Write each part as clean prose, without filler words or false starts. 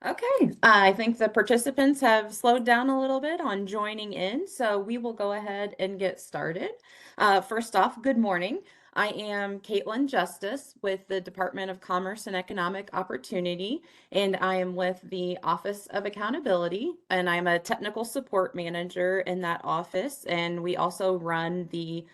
Okay, I think the participants have slowed down a little bit on joining in, so we will go ahead and get started. First off, good morning. I am Caitlin Justice with the Department of Commerce and Economic Opportunity, and I am with the Office of Accountability, and I'm a technical support manager in that office, and we also run the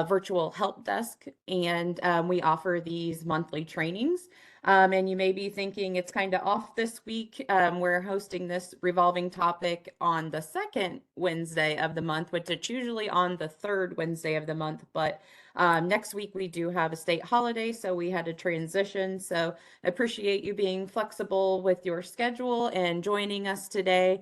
virtual help desk, and we offer these monthly trainings. And you may be thinking it's kind of off this week. We're hosting this revolving topic on the second Wednesday of the month, which it's usually on the third Wednesday of the month. But next week we do have a state holiday, so we had to transition. So appreciate you being flexible with your schedule and joining us today.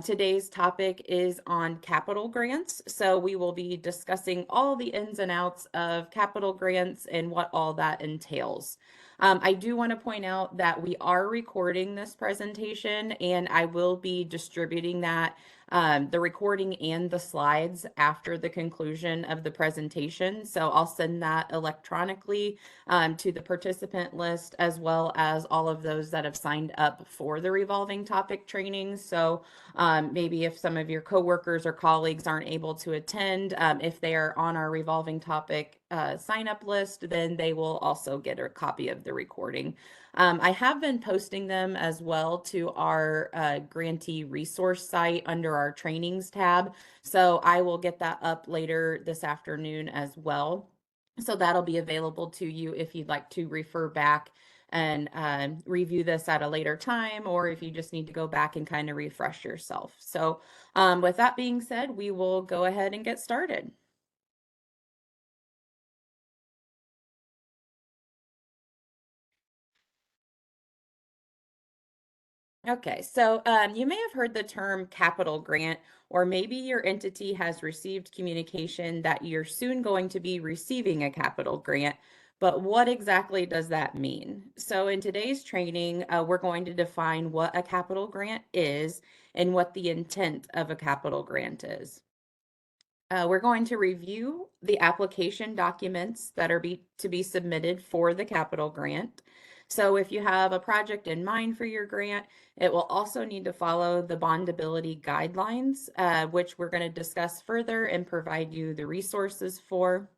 Today's topic is on capital grants. So we will be discussing all the ins and outs of capital grants and what all that entails. I do want to point out that we are recording this presentation and I will be distributing that, the recording and the slides after the conclusion of the presentation. So I'll send that electronically to the participant list as well as all of those that have signed up for the revolving topic training. So maybe if some of your coworkers or colleagues aren't able to attend, if they are on our revolving topic sign up list, then they will also get a copy of the recording. I have been posting them as well to our grantee resource site under our trainings tab. So I will get that up later this afternoon as well. So that'll be available to you if you'd like to refer back and review this at a later time, or if you just need to go back and kind of refresh yourself. So with that being said, we will go ahead and get started. Okay, so you may have heard the term capital grant, or maybe your entity has received communication that you're soon going to be receiving a capital grant. But what exactly does that mean? So in today's training, we're going to define what a capital grant is and what the intent of a capital grant is. We're going to review the application documents that are to be submitted for the capital grant. So if you have a project in mind for your grant, it will also need to follow the bondability guidelines, which we're going to discuss further and provide you the resources for.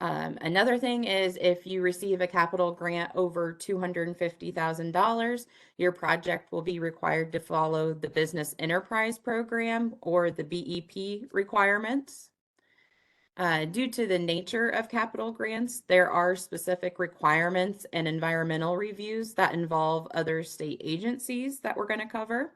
Another thing is if you receive a capital grant over $250,000, your project will be required to follow the Business Enterprise Program or the BEP requirements. Due to the nature of capital grants, there are specific requirements and environmental reviews that involve other state agencies that we're going to cover.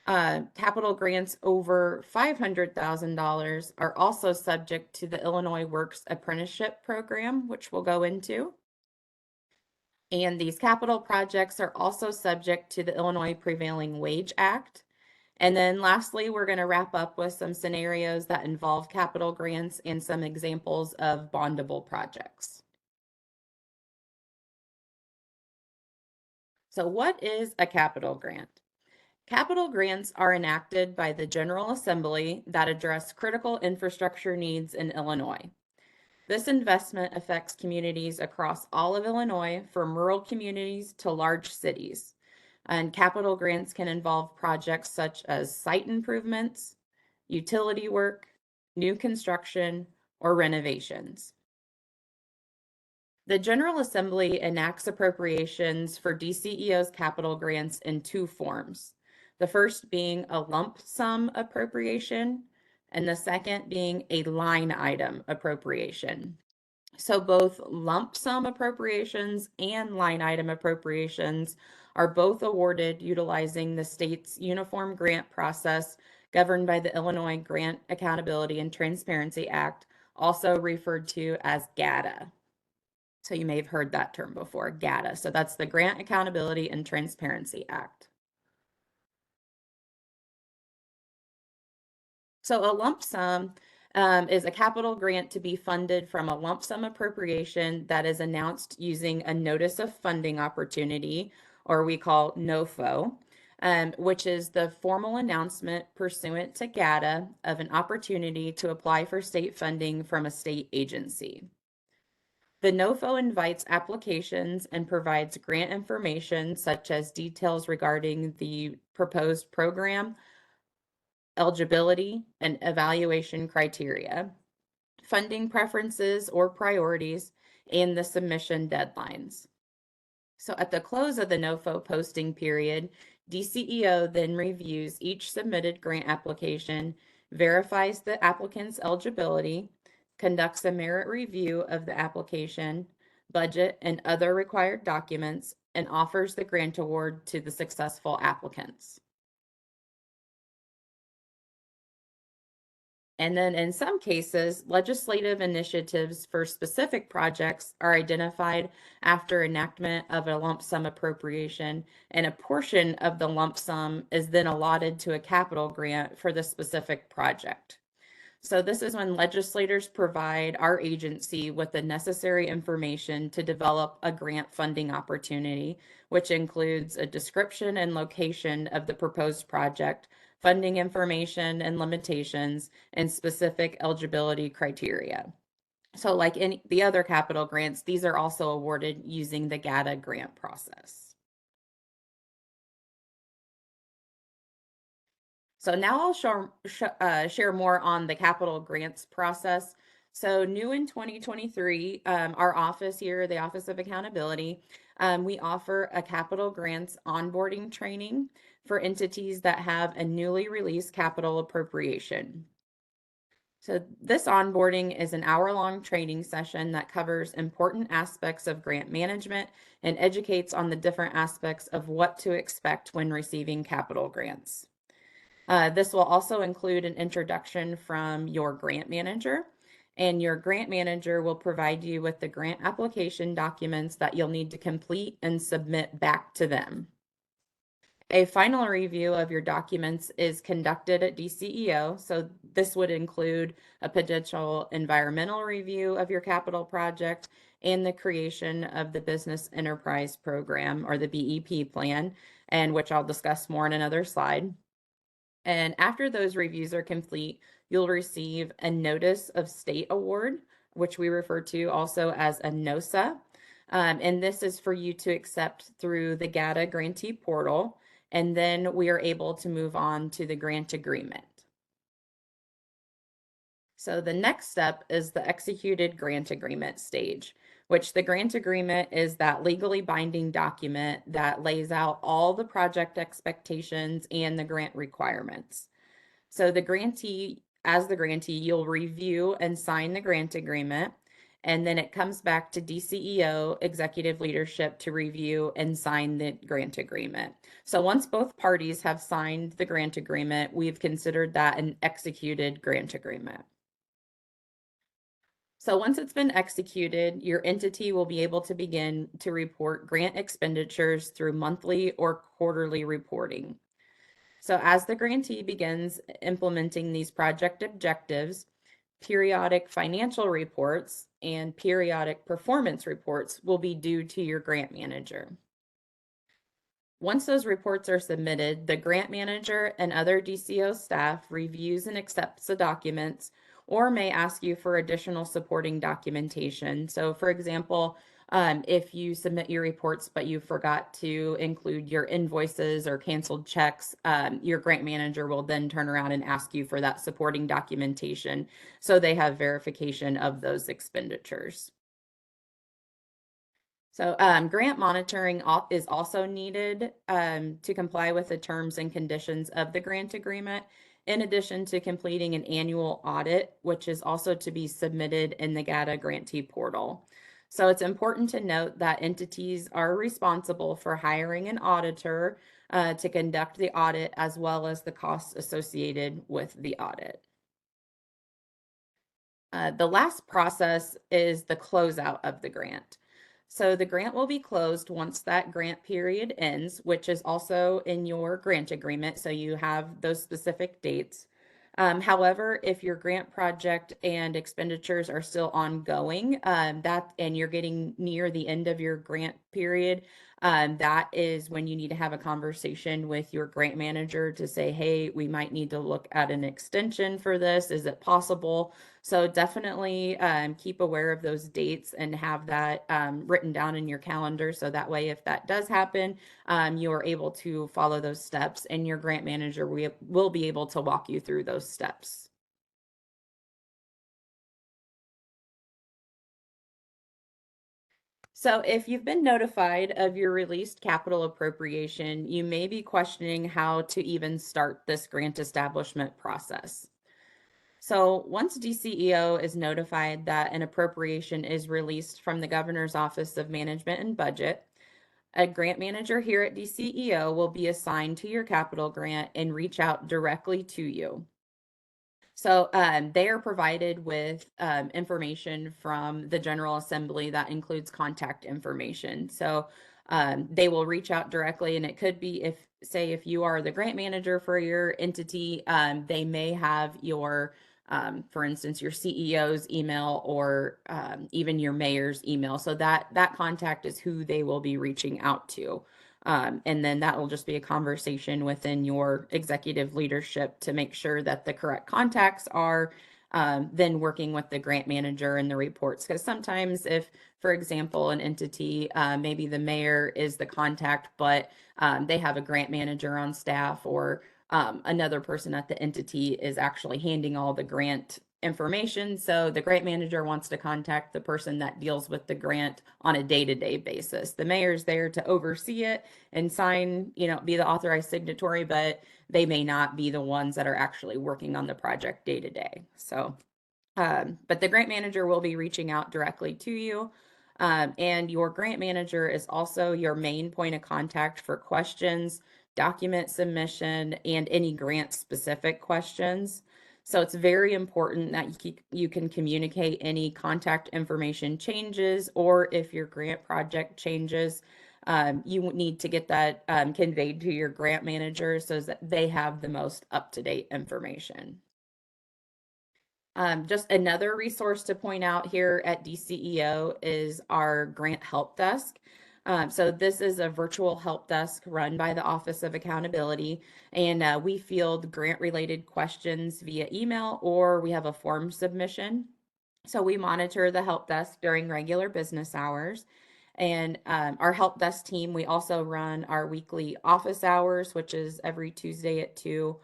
Capital grants over $500,000 are also subject to the Illinois Works Apprenticeship Program, which we'll go into. And these capital projects are also subject to the Illinois Prevailing Wage Act. And then lastly, we're going to wrap up with some scenarios that involve capital grants and some examples of bondable projects. So what is a capital grant? Capital grants are enacted by the General Assembly that address critical infrastructure needs in Illinois. This investment affects communities across all of Illinois, from rural communities to large cities. And capital grants can involve projects such as site improvements, utility work, new construction, or renovations. The General Assembly enacts appropriations for DCEO's capital grants in two forms. The first being a lump sum appropriation, and the second being a line item appropriation. So both lump sum appropriations and line item appropriations are both awarded utilizing the state's uniform grant process governed by the Illinois Grant Accountability and Transparency Act, also referred to as GATA. So you may have heard that term before, GATA. So that's the Grant Accountability and Transparency Act. So a lump sum is a capital grant to be funded from a lump sum appropriation that is announced using a notice of funding opportunity, or we call NOFO, which is the formal announcement pursuant to GATA of an opportunity to apply for state funding from a state agency. The NOFO invites applications and provides grant information such as details regarding the proposed program, eligibility, and evaluation criteria, funding preferences or priorities, and the submission deadlines. So at the close of the NOFO posting period, DCEO then reviews each submitted grant application, verifies the applicant's eligibility, conducts a merit review of the application, budget, and other required documents, and offers the grant award to the successful applicants. And then in some cases, legislative initiatives for specific projects are identified after enactment of a lump sum appropriation, and a portion of the lump sum is then allotted to a capital grant for the specific project. So this is when legislators provide our agency with the necessary information to develop a grant funding opportunity, which includes a description and location of the proposed project, funding information and limitations, and specific eligibility criteria. So like in the other capital grants, these are also awarded using the GATA grant process. So now I'll share more on the capital grants process. So new in 2023, our office here, the Office of Accountability, we offer a capital grants onboarding training for entities that have a newly released capital appropriation. So this onboarding is an hour-long training session that covers important aspects of grant management and educates on the different aspects of what to expect when receiving capital grants. This will also include an introduction from your grant manager, and your grant manager will provide you with the grant application documents that you'll need to complete and submit back to them. A final review of your documents is conducted at DCEO, so this would include a potential environmental review of your capital project and the creation of the Business Enterprise Program, or the BEP plan, and which I'll discuss more in another slide. And after those reviews are complete, you'll receive a notice of state award, which we refer to also as a NOSA. And this is for you to accept through the GATA grantee portal. And then we are able to move on to the grant agreement. So the next step is the executed grant agreement stage, which the grant agreement is that legally binding document that lays out all the project expectations and the grant requirements. So the grantee, as the grantee, you'll review and sign the grant agreement, and then it comes back to DCEO executive leadership to review and sign the grant agreement. So once both parties have signed the grant agreement, we've considered that an executed grant agreement. So once it's been executed, your entity will be able to begin to report grant expenditures through monthly or quarterly reporting. So as the grantee begins implementing these project objectives, periodic financial reports and periodic performance reports will be due to your grant manager. Once those reports are submitted, the grant manager and other DCO staff reviews and accepts the documents, or may ask you for additional supporting documentation. So for example, if you submit your reports, but you forgot to include your invoices or canceled checks, your grant manager will then turn around and ask you for that supporting documentation, so they have verification of those expenditures. So grant monitoring is also needed to comply with the terms and conditions of the grant agreement, in addition to completing an annual audit, which is also to be submitted in the GATA grantee portal. So it's important to note that entities are responsible for hiring an auditor to conduct the audit, as well as the costs associated with the audit. The last process is the closeout of the grant. So the grant will be closed once that grant period ends, which is also in your grant agreement, so you have those specific dates. However, if your grant project and expenditures are still ongoing, and you're getting near the end of your grant period, That is when you need to have a conversation with your grant manager to say, hey, we might need to look at an extension for this. Is it possible? So definitely keep aware of those dates and have that written down in your calendar. So that way, if that does happen, you are able to follow those steps and your grant manager will be able to walk you through those steps. So if you've been notified of your released capital appropriation, you may be questioning how to even start this grant establishment process. So once DCEO is notified that an appropriation is released from the Governor's Office of Management and Budget, a grant manager here at DCEO will be assigned to your capital grant and reach out directly to you. So they are provided with information from the General Assembly that includes contact information. So they will reach out directly, and it could be if, say, if you are the grant manager for your entity, they may have your, for instance, your CEO's email or even your mayor's email. So that contact is who they will be reaching out to. And then that will just be a conversation within your executive leadership to make sure that the correct contacts are then working with the grant manager and the reports. Because sometimes, if, for example, an entity, maybe the mayor is the contact, but they have a grant manager on staff, or another person at the entity is actually handing all the grant information. So the grant manager wants to contact the person that deals with the grant on a day-to-day basis. The mayor's there to oversee it and sign, be the authorized signatory, but they may not be the ones that are actually working on the project day to day. So, but the grant manager will be reaching out directly to you. And your grant manager is also your main point of contact for questions, document submission, and any grant specific questions. So it's very important that you can communicate any contact information changes, or if your grant project changes, you need to get that conveyed to your grant manager so that they have the most up-to-date information. Just another resource to point out here at DCEO is our grant help desk. So this is a virtual help desk run by the Office of Accountability, and we field grant related questions via email, or we have a form submission. So we monitor the help desk during regular business hours. And our help desk team, we also run our weekly office hours, which is every Tuesday at 2,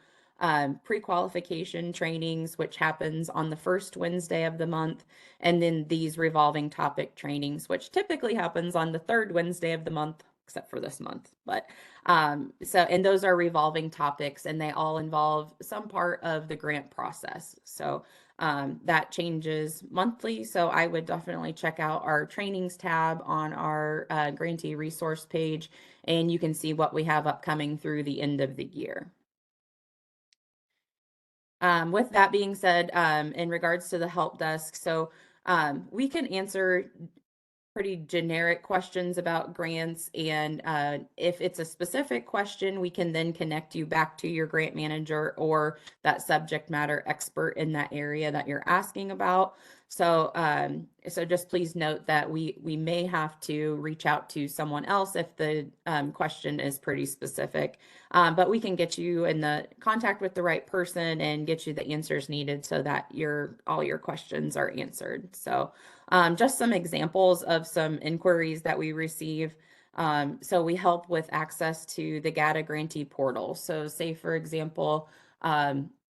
pre-qualification trainings, which happens on the first Wednesday of the month, and then these revolving topic trainings, which typically happens on the third Wednesday of the month, except for this month. But and those are revolving topics, and they all involve some part of the grant process. So that changes monthly. So I would definitely check out our trainings tab on our grantee resource page, and you can see what we have upcoming through the end of the year. With that being said, in regards to the help desk, so we can answer pretty generic questions about grants. And if it's a specific question, we can then connect you back to your grant manager or that subject matter expert in that area that you're asking about. So, so just please note that we may have to reach out to someone else if the question is pretty specific. But we can get you in the contact with the right person and get you the answers needed so that all your questions are answered. So, just some examples of some inquiries that we receive. So we help with access to the GATA grantee portal. So say, for example,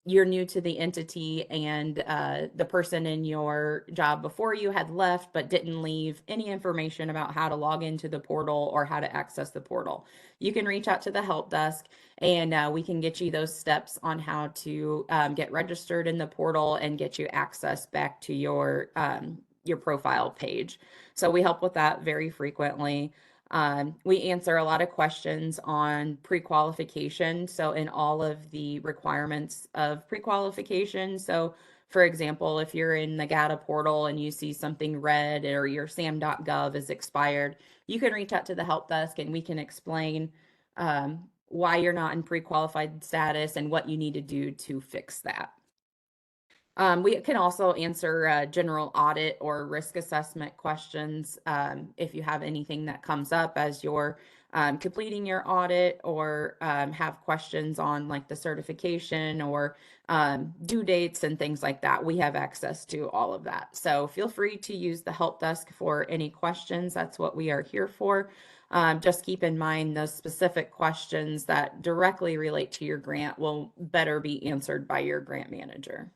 you're new to the entity, and the person in your job before you had left but didn't leave any information about how to log into the portal or how to access the portal. You can reach out to the help desk, and we can get you those steps on how to get registered in the portal and get you access back to your profile page. So we help with that very frequently. We answer a lot of questions on pre-qualification. So in all of the requirements of pre-qualification. So for example, if you're in the GATA portal and you see something red or your sam.gov is expired, you can reach out to the help desk and we can explain why you're not in pre-qualified status and what you need to do to fix that. We can also answer general audit or risk assessment questions if you have anything that comes up as you're completing your audit or have questions on like the certification or due dates and things like that, we have access to all of that. So feel free to use the help desk for any questions. That's what we are here for. Just keep in mind those specific questions that directly relate to your grant will better be answered by your grant manager.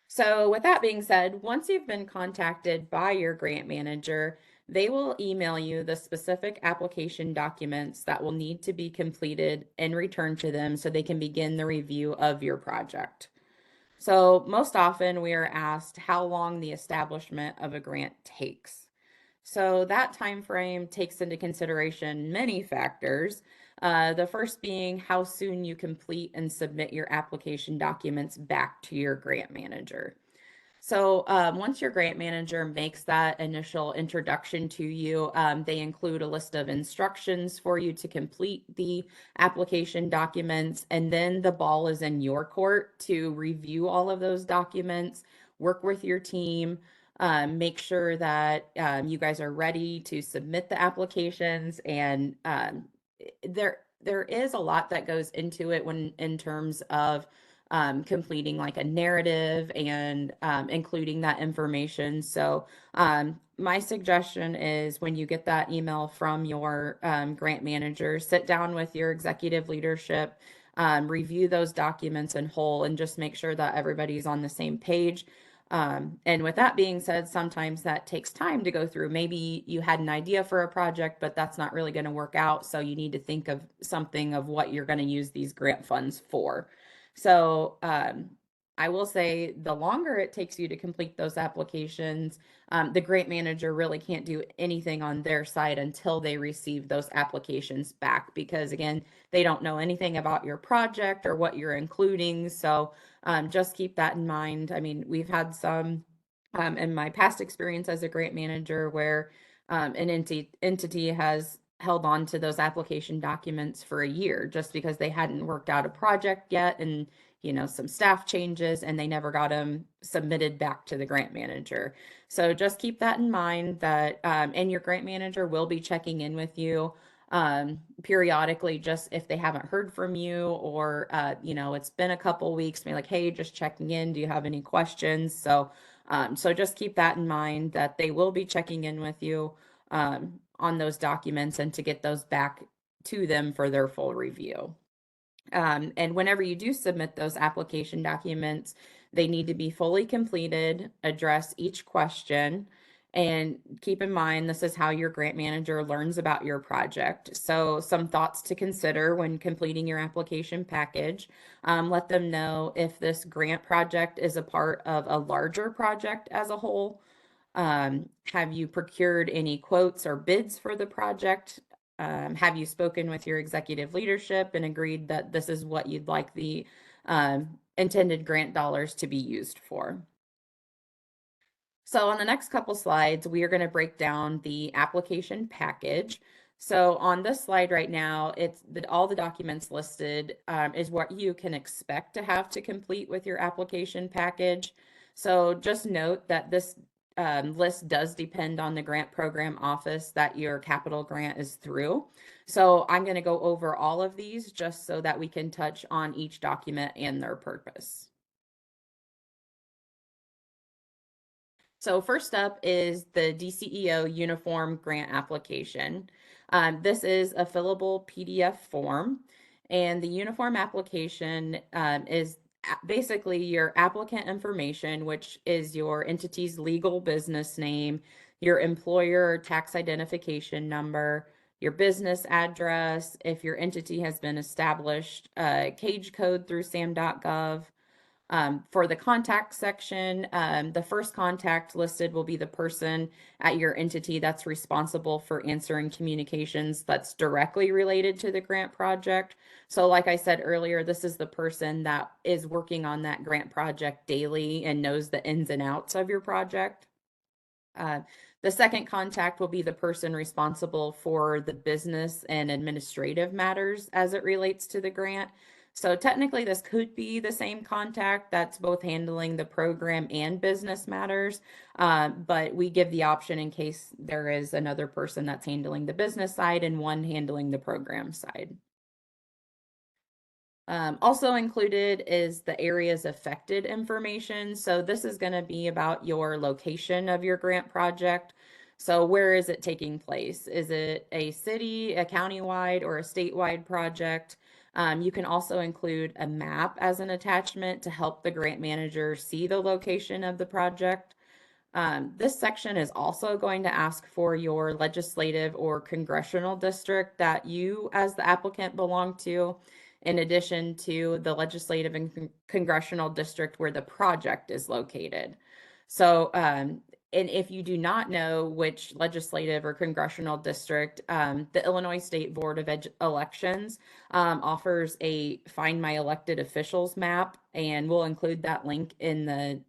So with that being said, once you've been contacted by your grant manager, they will email you the specific application documents that will need to be completed and returned to them so they can begin the review of your project. So most often we are asked how long the establishment of a grant takes. So that time frame takes into consideration many factors. The first being how soon you complete and submit your application documents back to your grant manager. So once your grant manager makes that initial introduction to you, they include a list of instructions for you to complete the application documents, and then the ball is in your court to review all of those documents, work with your team, make sure that you guys are ready to submit the applications, and there is a lot that goes into it when in terms of completing like a narrative and including that information. So, my suggestion is when you get that email from your grant manager, sit down with your executive leadership, review those documents in whole, and just make sure that everybody's on the same page. And with that being said, sometimes that takes time to go through. Maybe you had an idea for a project, but that's not really going to work out. So you need to think of something of what you're going to use these grant funds for. So I will say the longer it takes you to complete those applications, the grant manager really can't do anything on their side until they receive those applications back because, again, they don't know anything about your project or what you're including. So just keep that in mind. I mean, we've had some in my past experience as a grant manager where an entity has held on to those application documents for a year just because they hadn't worked out a project yet and some staff changes and they never got them submitted back to the grant manager. So just keep that in mind that and your grant manager will be checking in with you periodically just if they haven't heard from you or it's been a couple weeks, maybe like, hey, just checking in, do you have any questions? So just keep that in mind that they will be checking in with you on those documents and to get those back to them for their full review. And whenever you do submit those application documents, they need to be fully completed, address each question, and keep in mind this is how your grant manager learns about your project. So, some thoughts to consider when completing your application package. Let them know if this grant project is a part of a larger project as a whole. Have you procured any quotes or bids for the project? Have you spoken with your executive leadership and agreed that this is what you'd like the intended grant dollars to be used for? So on the next couple slides, we are going to break down the application package. So on this slide right now, it's all the documents listed is what you can expect to have to complete with your application package. So just note that this list does depend on the grant program office that your capital grant is through. So I'm going to go over all of these just so that we can touch on each document and their purpose. So first up is the DCEO uniform grant application. This is a fillable PDF form, and the uniform application is basically your applicant information, which is your entity's legal business name, your employer tax identification number, your business address, if your entity has been established, CAGE code through sam.gov. For the contact section, the first contact listed will be the person at your entity that's responsible for answering communications that's directly related to the grant project. So like I said earlier, this is the person that is working on that grant project daily and knows the ins and outs of your project. The second contact will be the person responsible for the business and administrative matters as it relates to the grant. So technically, this could be the same contact that's both handling the program and business matters, but we give the option in case there is another person that's handling the business side and one handling the program side. Also included is the areas affected information. So this is going to be about your location of your grant project. So where is it taking place? Is it a city, a countywide, or a statewide project? You can also include a map as an attachment to help the grant manager see the location of the project. This section is also going to ask for your legislative or congressional district that you, as the applicant, belong to, in addition to the legislative and congressional district where the project is located. So, and if you do not know which legislative or congressional district, the Illinois State Board of Elections offers a Find My Elected Officials map, and we'll include that link in the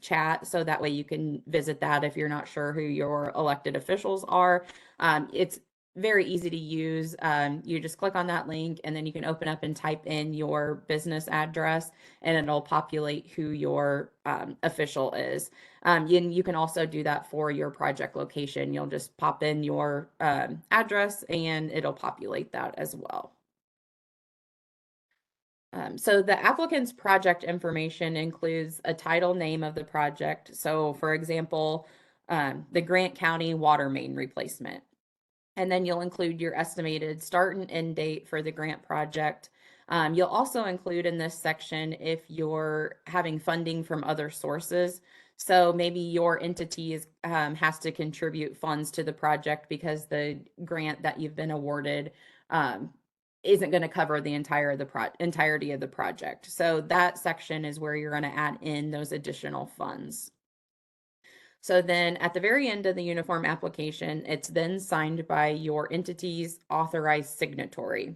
chat so that way you can visit that if you're not sure who your elected officials are. It's very easy to use. You just click on that link and then you can open up and type in your business address and it'll populate who your official is. You can also do that for your project location. You'll just pop in your address and it'll populate that as well. So the applicant's project information includes a title name of the project. So for example, the Grant County water main replacement. And then you'll include your estimated start and end date for the grant project. You'll also include in this section if you're having funding from other sources. So maybe your entity has to contribute funds to the project because the grant that you've been awarded isn't going to cover the entirety of the project. So that section is where you're going to add in those additional funds. So then at the very end of the uniform application, it's then signed by your entity's authorized signatory.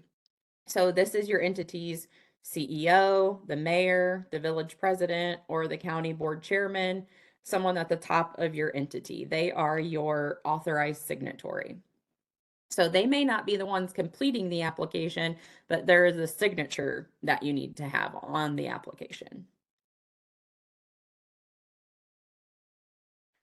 So this is your entity's CEO, the mayor, the village president, or the county board chairman, someone at the top of your entity. They are your authorized signatory. So they may not be the ones completing the application, but there is a signature that you need to have on the application.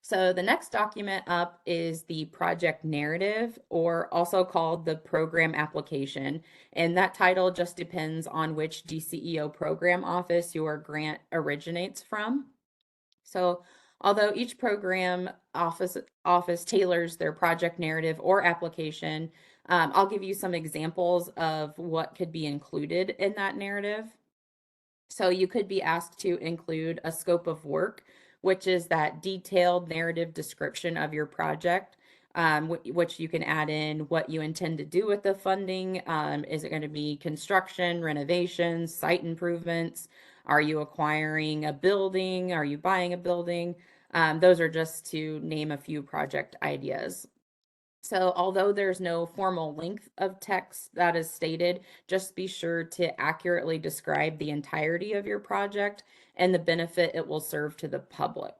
So the next document up is the project narrative, or also called the program application. And that title just depends on which DCEO program office your grant originates from. So although each program office tailors their project narrative or application, I'll give you some examples of what could be included in that narrative. So you could be asked to include a scope of work, which is that detailed narrative description of your project, which you can add in what you intend to do with the funding. Is it going to be construction, renovations, site improvements? Are you acquiring a building? Are you buying a building? Those are just to name a few project ideas. So although there's no formal length of text that is stated, just be sure to accurately describe the entirety of your project and the benefit it will serve to the public.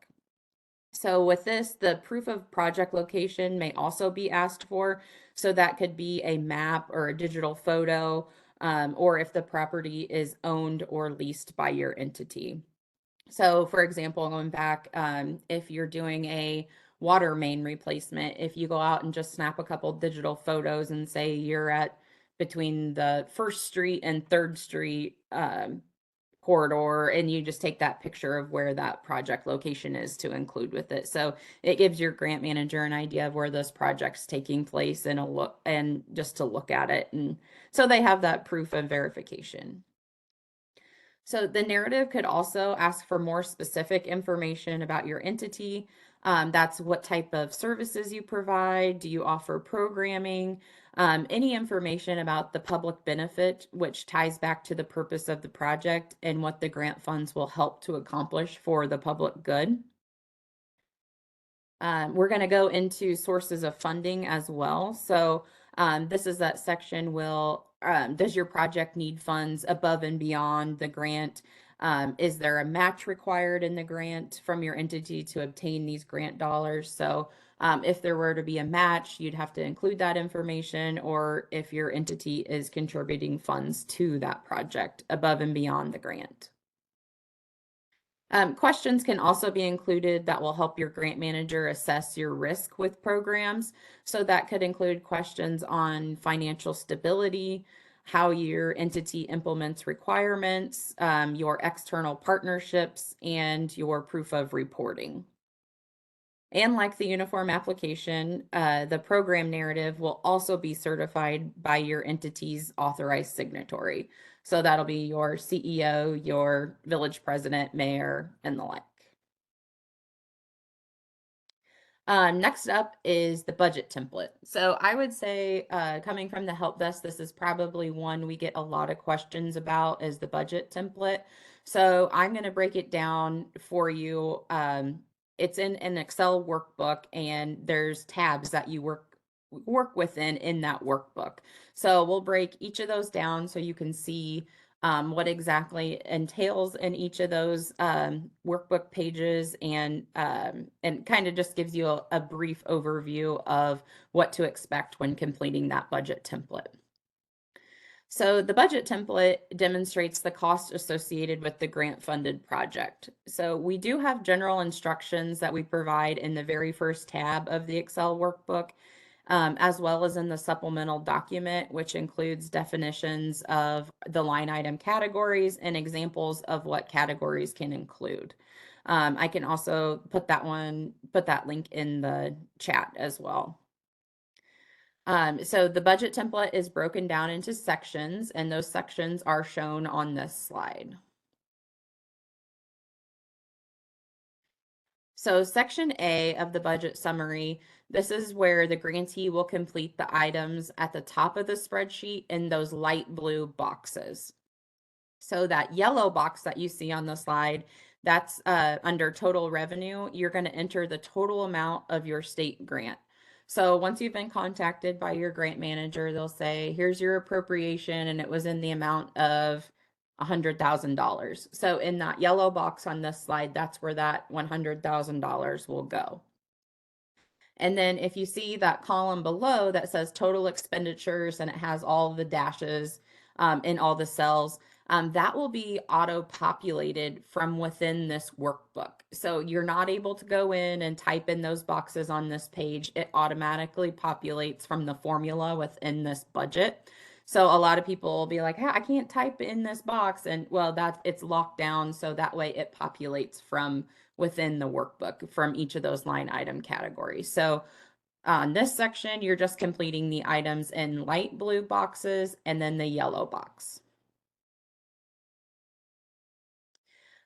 So with this, the proof of project location may also be asked for. So that could be a map or a digital photo, or if the property is owned or leased by your entity. So for example, going back, if you're doing a water main replacement, if you go out and just snap a couple digital photos and say you're at between the First Street and Third Street corridor, and you just take that picture of where that project location is to include with it. So it gives your grant manager an idea of where those projects taking place and a look and just to look at it. And so they have that proof of verification. So the narrative could also ask for more specific information about your entity. That's what type of services you provide. Do you offer programming? Any information about the public benefit, which ties back to the purpose of the project and what the grant funds will help to accomplish for the public good. We're going to go into sources of funding as well. So this is that section does your project need funds above and beyond the grant? Is there a match required in the grant from your entity to obtain these grant dollars? So If there were to be a match, you'd have to include that information, or if your entity is contributing funds to that project above and beyond the grant. Questions can also be included that will help your grant manager assess your risk with programs. So that could include questions on financial stability, how your entity implements requirements, your external partnerships, and your proof of reporting. And like the uniform application, the program narrative will also be certified by your entity's authorized signatory. So that'll be your CEO, your village president, mayor, and the like. Next up is the budget template. So I would say, coming from the help desk, this is probably one we get a lot of questions about is the budget template. So I'm going to break it down for you. It's in an Excel workbook, and there's tabs that you work within in that workbook. So we'll break each of those down so you can see what exactly entails in each of those workbook pages, and kind of just gives you a brief overview of what to expect when completing that budget template. So the budget template demonstrates the cost associated with the grant funded project. So we do have general instructions that we provide in the very first tab of the Excel workbook, as well as in the supplemental document, which includes definitions of the line item categories and examples of what categories can include. I can also put that link in the chat as well. So the budget template is broken down into sections, and those sections are shown on this slide. So section A of the budget summary, this is where the grantee will complete the items at the top of the spreadsheet in those light blue boxes. So that yellow box that you see on the slide, that's under total revenue. You're going to enter the total amount of your state grant. So once you've been contacted by your grant manager, they'll say, here's your appropriation, and it was in the amount of $100,000. So in that yellow box on this slide, that's where that $100,000 will go. And then if you see that column below that says total expenditures, and it has all the dashes in all the cells, that will be auto-populated from within this workbook. So you're not able to go in and type in those boxes on this page. It automatically populates from the formula within this budget. So a lot of people will be like, hey, I can't type in this box. And well, it's locked down. So that way it populates from within the workbook from each of those line item categories. So on this section, you're just completing the items in light blue boxes and then the yellow box.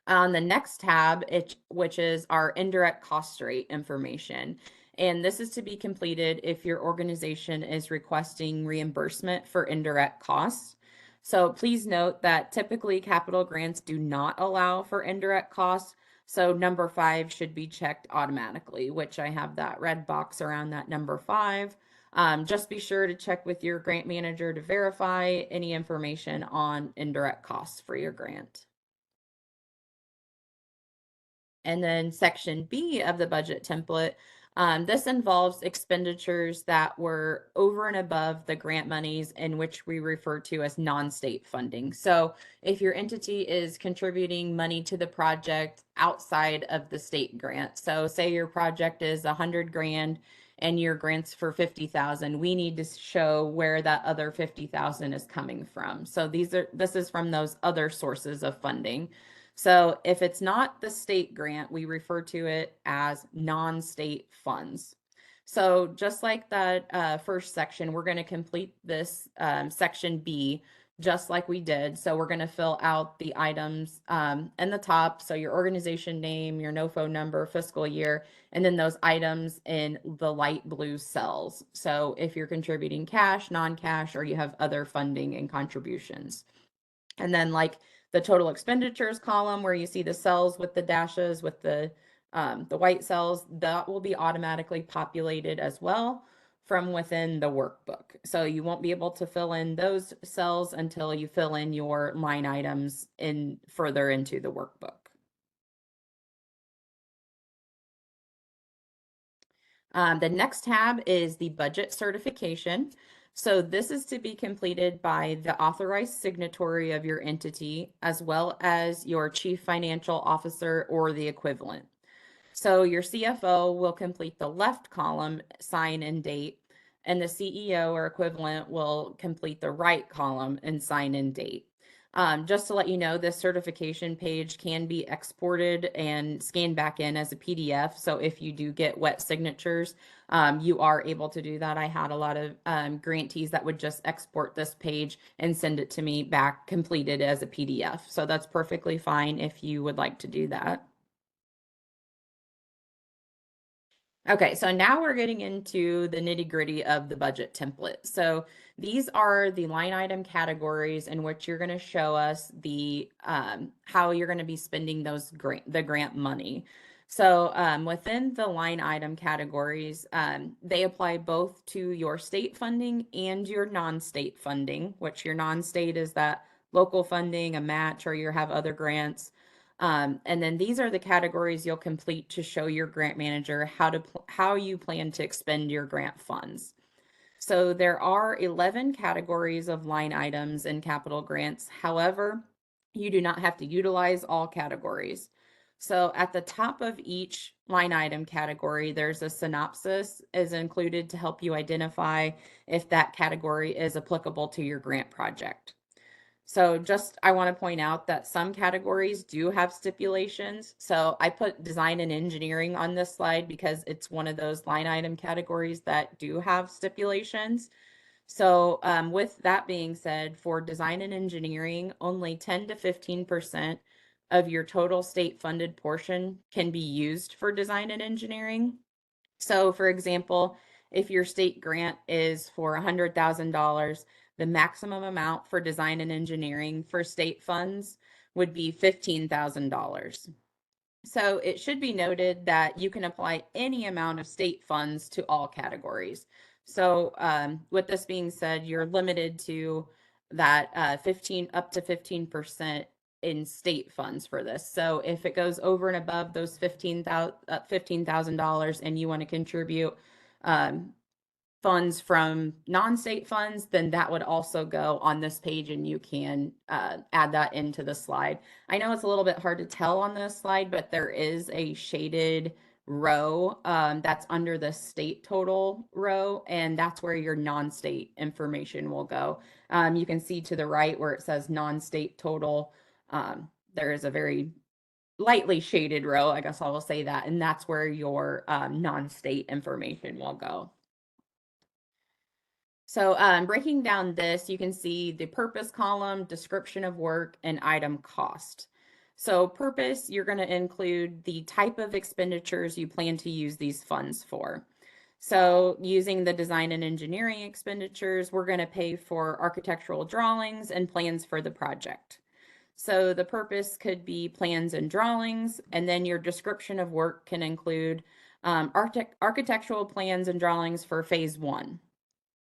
On the next tab, which is our indirect cost rate information. And this is to be completed if your organization is requesting reimbursement for indirect costs. So please note that typically capital grants do not allow for indirect costs. So number 5 should be checked automatically, which I have that red box around that number 5. Just be sure to check with your grant manager to verify any information on indirect costs for your grant. And then section B of the budget template, this involves expenditures that were over and above the grant monies, in which we refer to as non-state funding. So if your entity is contributing money to the project outside of the state grant, so say your project is 100 grand and your grant's for 50,000, we need to show where that other 50,000 is coming from. So this is from those other sources of funding. So if it's not the state grant, we refer to it as non-state funds. So just like that first section, we're going to complete this section B just like we did. So we're going to fill out the items in the top. So your organization name, your no phone number, fiscal year, and then those items in the light blue cells. So if you're contributing cash, non-cash, or you have other funding and contributions. And then like the total expenditures column where you see the cells with the dashes with the white cells, that will be automatically populated as well from within the workbook. So you won't be able to fill in those cells until you fill in your line items in further into the workbook. The next tab is the budget certification. So this is to be completed by the authorized signatory of your entity, as well as your chief financial officer or the equivalent. So your CFO will complete the left column, sign and date, and the CEO or equivalent will complete the right column and sign and date. Just to let you know, this certification page can be exported and scanned back in as a PDF. So if you do get wet signatures, you are able to do that. I had a lot of grantees that would just export this page and send it to me back completed as a PDF. So that's perfectly fine if you would like to do that. Okay, so now we're getting into the nitty-gritty of the budget template. So these are the line item categories in which you're going to show us the how you're going to be spending the grant money. So within the line item categories, they apply both to your state funding and your non-state funding, which your non-state is that local funding, a match, or you have other grants. And then these are the categories you'll complete to show your grant manager how you plan to expend your grant funds. So there are 11 categories of line items in capital grants. However, you do not have to utilize all categories. So at the top of each line item category, there's a synopsis is included to help you identify if that category is applicable to your grant project. So just, I want to point out that some categories do have stipulations. So I put design and engineering on this slide because it's one of those line item categories that do have stipulations. So with that being said, for design and engineering, only 10 to 15% of your total state funded portion can be used for design and engineering. So for example, if your state grant is for $100,000, the maximum amount for design and engineering for state funds would be $15,000. So it should be noted that you can apply any amount of state funds to all categories. So with this being said, you're limited to that 15 up to 15% in state funds for this. So if it goes over and above those $15,000 and you want to contribute um, funds from non-state funds, then that would also go on this page and you can add that into the slide. I know it's a little bit hard to tell on this slide, but there is a shaded row that's under the state total row, and that's where your non-state information will go. You can see to the right where it says non-state total, there is a very lightly shaded row, I guess I will say that, and that's where your non-state information will go. So breaking down this, you can see the purpose column, description of work, and item cost. So purpose, you're going to include the type of expenditures you plan to use these funds for. So using the design and engineering expenditures, we're going to pay for architectural drawings and plans for the project. So the purpose could be plans and drawings, and then your description of work can include architectural plans and drawings for phase 1.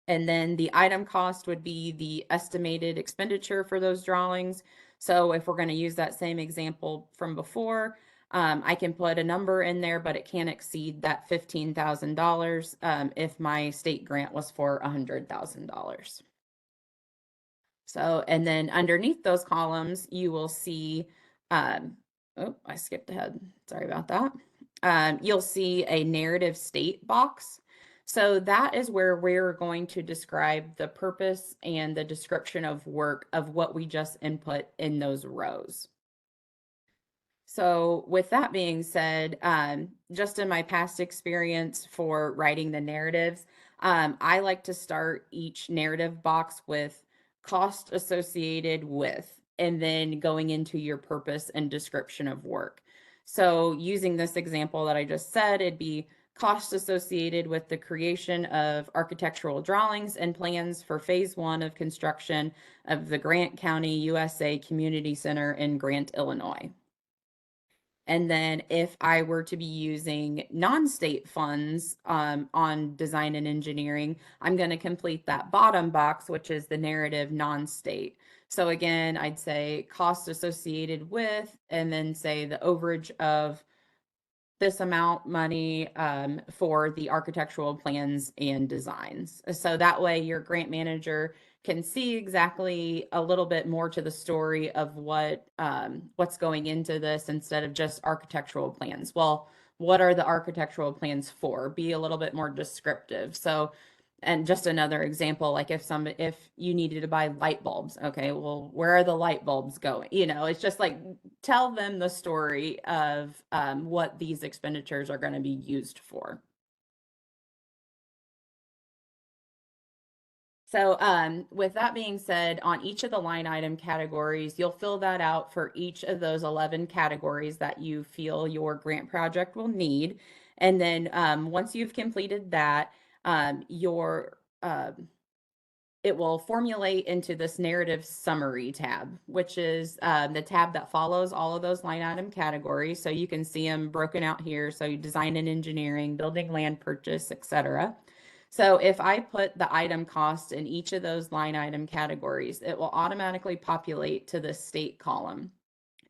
And then the item cost would be the estimated expenditure for those drawings. So if we're going to use that same example from before, I can put a number in there, but it can't exceed that $15,000 if my state grant was for $100,000. So, and then underneath those columns, you will see, oh, I skipped ahead. Sorry about that. You'll see a narrative state box. So that is where we're going to describe the purpose and the description of work of what we just input in those rows. So with that being said, just in my past experience for writing the narratives, I like to start each narrative box with cost associated with, and then going into your purpose and description of work. So using this example that I just said, it'd be cost associated with the creation of architectural drawings and plans for phase 1 of construction of the Grant County USA Community Center in Grant, Illinois. And then if I were to be using non-state funds on design and engineering, I'm going to complete that bottom box, which is the narrative non-state. So again, I'd say cost associated with, and then say the overage of this amount money for the architectural plans and designs. So that way your grant manager can see exactly a little bit more to the story of what's going into this instead of just architectural plans. Well, what are the architectural plans for? Be a little bit more descriptive. So, and just another example, like if you needed to buy light bulbs, okay, well, where are the light bulbs going? It's just like tell them the story of what these expenditures are going to be used for. So, with that being said, on each of the line item categories, you'll fill that out for each of those 11 categories that you feel your grant project will need. And then once you've completed that, your it will formulate into this narrative summary tab, which is the tab that follows all of those line item categories. So you can see them broken out here. So you design and engineering, building land purchase, etc. So if I put the item cost in each of those line item categories, it will automatically populate to the state column.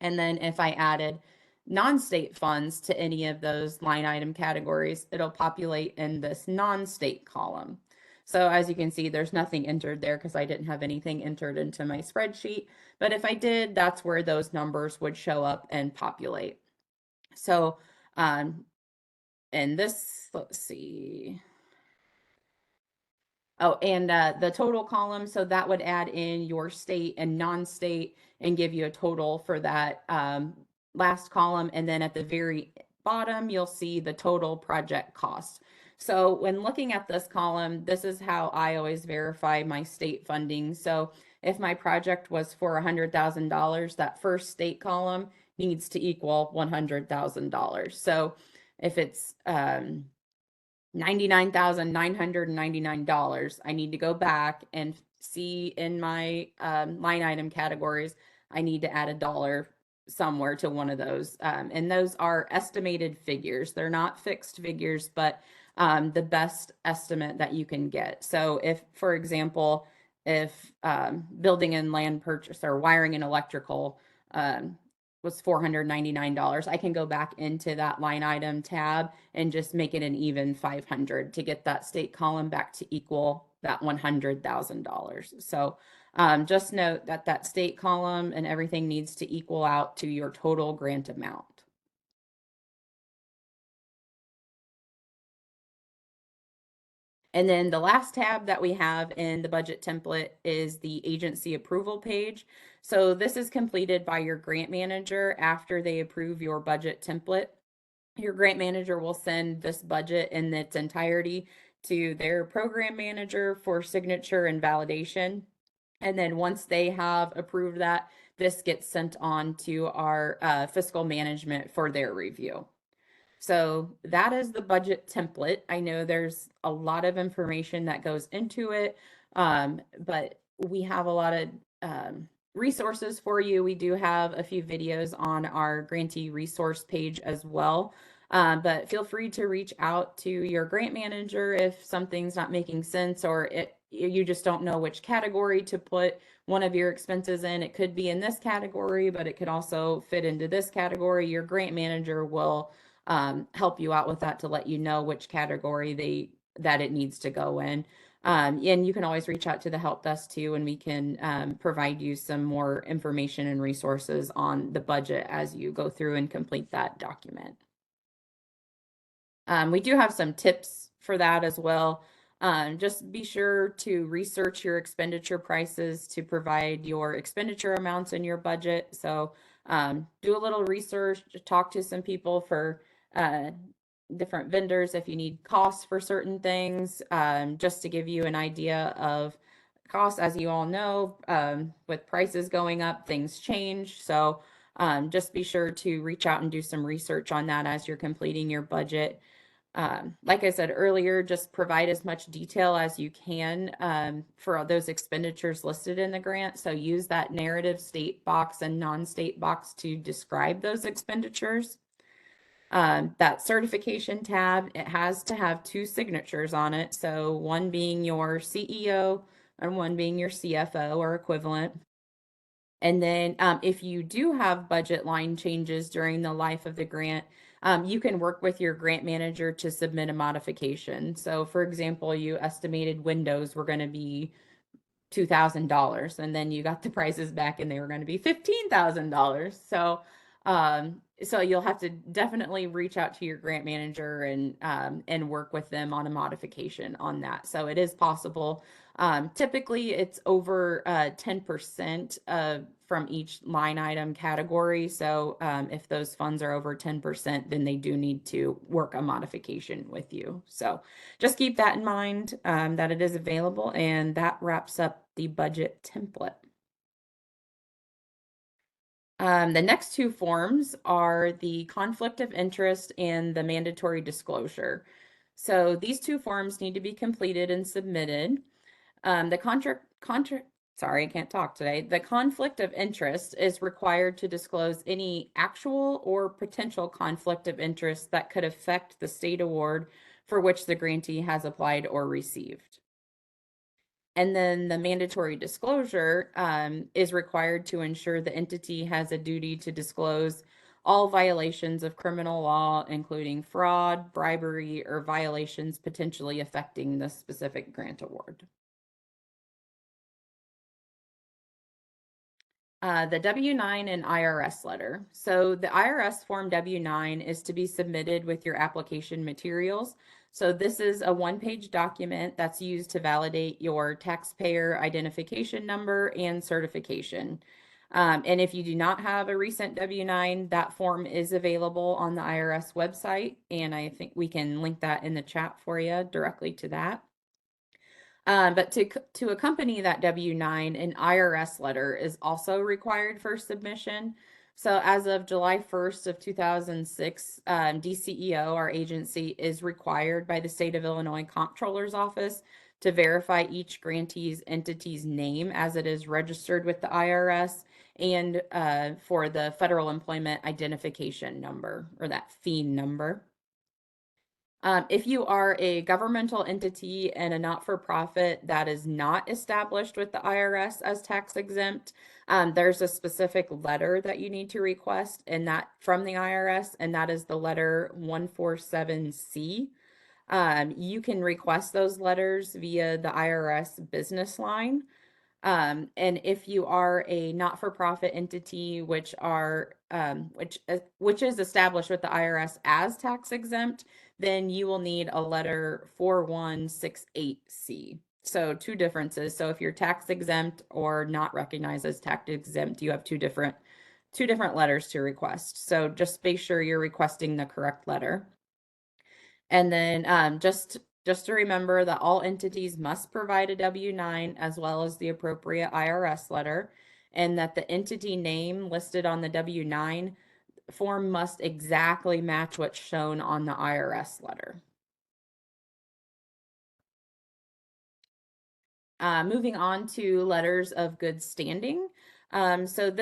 And then if I added non-state funds to any of those line item categories, it'll populate in this non-state column. So as you can see, there's nothing entered there because I didn't have anything entered into my spreadsheet. But if I did, that's where those numbers would show up and populate. So, and this, let's see. Oh, and the total column, so that would add in your state and non-state and give you a total for that last column. And then at the very bottom, you'll see the total project cost. So when looking at this column, this is how I always verify my state funding. So if my project was for $100,000, that first state column needs to equal $100,000. So if it's $99,999, I need to go back and see in my line item categories, I need to add a dollar somewhere to one of those. And those are estimated figures. They're not fixed figures, but the best estimate that you can get. So if, for example, if building and land purchase or wiring and electrical was $499, I can go back into that line item tab and just make it an even 500 to get that state column back to equal that $100,000. So just note that that state column and everything needs to equal out to your total grant amount. And then the last tab that we have in the budget template is the agency approval page. So this is completed by your grant manager after they approve your budget template. Your grant manager will send this budget in its entirety to their program manager for signature and validation. And then once they have approved that, this gets sent on to our fiscal management for their review. So that is the budget template. I know there's a lot of information that goes into it, but we have a lot of resources for you. We do have a few videos on our grantee resource page as well. But feel free to reach out to your grant manager if something's not making sense or you just don't know which category to put one of your expenses in. It could be in this category, but it could also fit into this category. Your grant manager will help you out with that to let you know which category that it needs to go in. And you can always reach out to the help desk too, and we can provide you some more information and resources on the budget as you go through and complete that document. We do have some tips for that as well. Just be sure to research your expenditure prices to provide your expenditure amounts in your budget. So do a little research, talk to some people for different vendors if you need costs for certain things, just to give you an idea of costs. As you all know, with prices going up, things change. So just be sure to reach out and do some research on that as you're completing your budget. Like I said earlier, just provide as much detail as you can for those expenditures listed in the grant. So use that narrative state box and non-state box to describe those expenditures. That certification tab, it has to have two signatures on it. So one being your CEO and one being your CFO or equivalent. And then if you do have budget line changes during the life of the grant, you can work with your grant manager to submit a modification. So for example, you estimated windows were going to be $2,000 and then you got the prices back and they were going to be $15,000. So you'll have to definitely reach out to your grant manager and work with them on a modification on that. So it is possible. Typically it's over 10% from each line item category. So if those funds are over 10%, then they do need to work a modification with you. So just keep that in mind, that it is available, and that wraps up the budget template. The next two forms are the conflict of interest and the mandatory disclosure. So these two forms need to be completed and submitted. Sorry, I can't talk today. The conflict of interest is required to disclose any actual or potential conflict of interest that could affect the state award for which the grantee has applied or received. And then the mandatory disclosure is required to ensure the entity has a duty to disclose all violations of criminal law, including fraud, bribery, or violations potentially affecting the specific grant award. The W-9 and IRS letter. So the IRS Form W-9 is to be submitted with your application materials. So this is a one-page document that's used to validate your taxpayer identification number and certification. And if you do not have a recent W-9, that form is available on the IRS website, and I think we can link that in the chat for you directly to that. But to accompany that W-9, an IRS letter is also required for submission. So as of July 1st of 2006, DCEO, our agency, is required by the state of Illinois Comptroller's Office to verify each grantee's entity's name as it is registered with the IRS and for the Federal Employment Identification Number, or that FEIN number. If you are a governmental entity and a not-for-profit that is not established with the IRS as tax exempt, there's a specific letter that you need to request and that from the IRS, and that is the letter 147C. You can request those letters via the IRS business line. And if you are a not-for-profit entity, which is established with the IRS as tax exempt, then you will need a letter 4168C. So two differences. So if you're tax exempt or not recognized as tax exempt, you have two different letters to request. So just make sure you're requesting the correct letter. And then just to remember that all entities must provide a W-9 as well as the appropriate IRS letter, and that the entity name listed on the W-9 form must exactly match what's shown on the IRS letter. Moving on to letters of good standing. So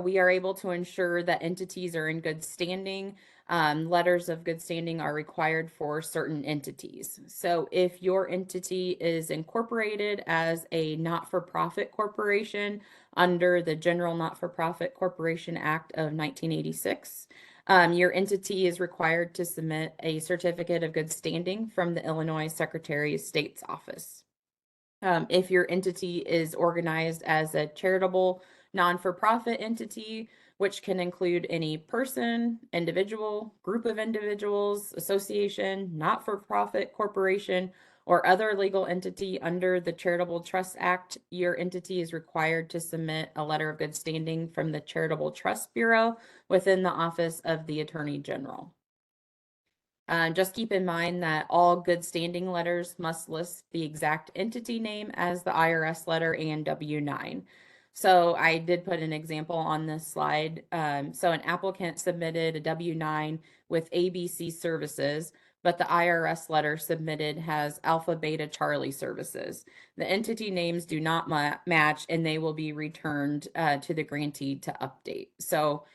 we are able to ensure that entities are in good standing. Letters of good standing are required for certain entities. So if your entity is incorporated as a not-for-profit corporation under the General Not-for-Profit Corporation Act of 1986, your entity is required to submit a certificate of good standing from the Illinois Secretary of State's office. If your entity is organized as a charitable non-for-profit entity, which can include any person, individual, group of individuals, association, not-for-profit corporation, or other legal entity under the Charitable Trust Act, your entity is required to submit a letter of good standing from the Charitable Trust Bureau within the Office of the Attorney General. Just keep in mind that all good standing letters must list the exact entity name as the IRS letter and W-9. So I did put an example on this slide. So an applicant submitted a W-9 with ABC Services, but the IRS letter submitted has Alpha Beta Charlie Services. The entity names do not match, and they will be returned to the grantee to update. So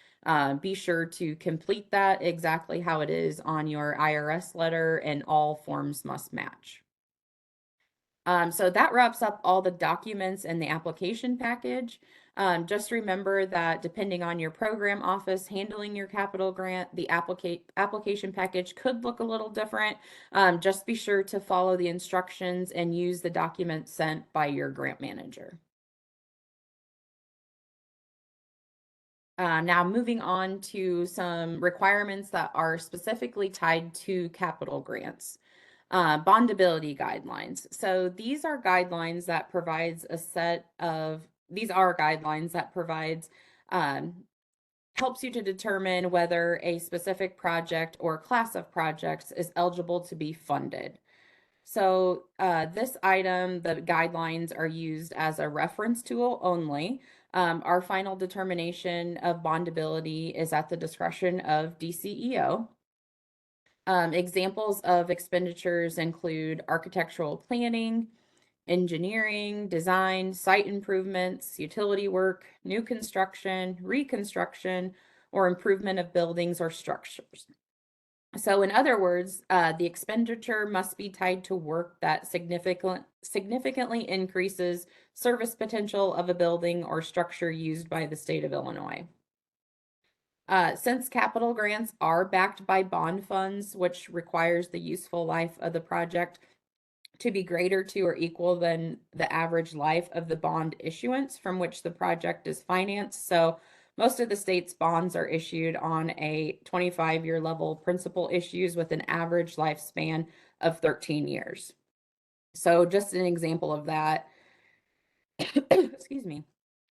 be sure to complete that exactly how it is on your IRS letter, and all forms must match. So that wraps up all the documents in the application package. Just remember that depending on your program office handling your capital grant, the application package could look a little different. Just be sure to follow the instructions and use the documents sent by your grant manager. Now moving on to some requirements that are specifically tied to capital grants. Bondability guidelines. So these are guidelines that provides a set of, these are guidelines that provides, helps you to determine whether a specific project or class of projects is eligible to be funded. So this item, the guidelines are used as a reference tool only. Our final determination of bondability is at the discretion of DCEO. Examples of expenditures include architectural planning, engineering, design, site improvements, utility work, new construction, reconstruction, or improvement of buildings or structures. So in other words, the expenditure must be tied to work that significantly increases service potential of a building or structure used by the state of Illinois. Since capital grants are backed by bond funds, which requires the useful life of the project to be greater to or equal than the average life of the bond issuance from which the project is financed. So most of the state's bonds are issued on a 25-year level principal issues with an average lifespan of 13 years. So just an example of that, excuse me,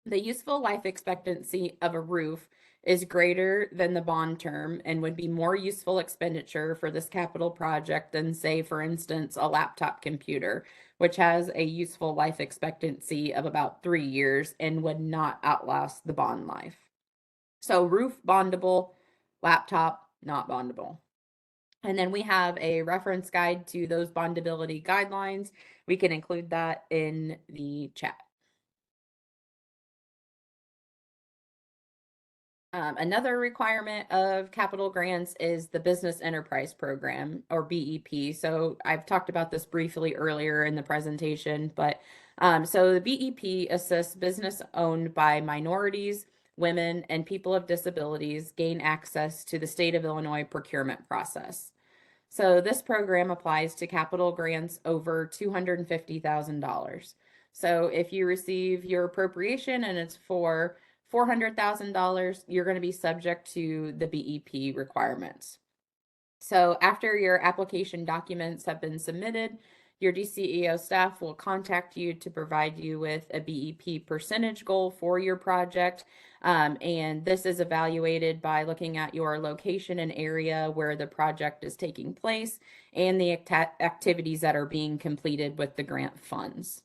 the useful life expectancy of a roof is greater than the bond term and would be more useful expenditure for this capital project than, say, for instance, a laptop computer, which has a useful life expectancy of about 3 years and would not outlast the bond life. So roof bondable, laptop not bondable. And then we have a reference guide to those bondability guidelines. We can include that in the chat. Another requirement of capital grants is the Business Enterprise Program, or BEP. So I've talked about this briefly earlier in the presentation, but so the BEP assists business owned by minorities, women, and people of disabilities gain access to the state of Illinois procurement process. So this program applies to capital grants over $250,000. So if you receive your appropriation and it's for $400,000, you're going to be subject to the BEP requirements. So after your application documents have been submitted, your DCEO staff will contact you to provide you with a BEP percentage goal for your project. And this is evaluated by looking at your location and area where the project is taking place and the activities that are being completed with the grant funds.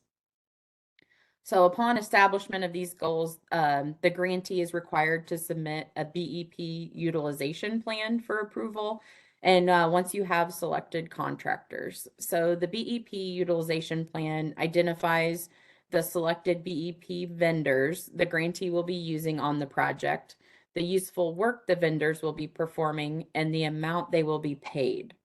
So upon establishment of these goals, the grantee is required to submit a BEP utilization plan for approval. And once you have selected contractors. So the BEP utilization plan identifies the selected BEP vendors the grantee will be using on the project, the useful work the vendors will be performing, and the amount they will be paid.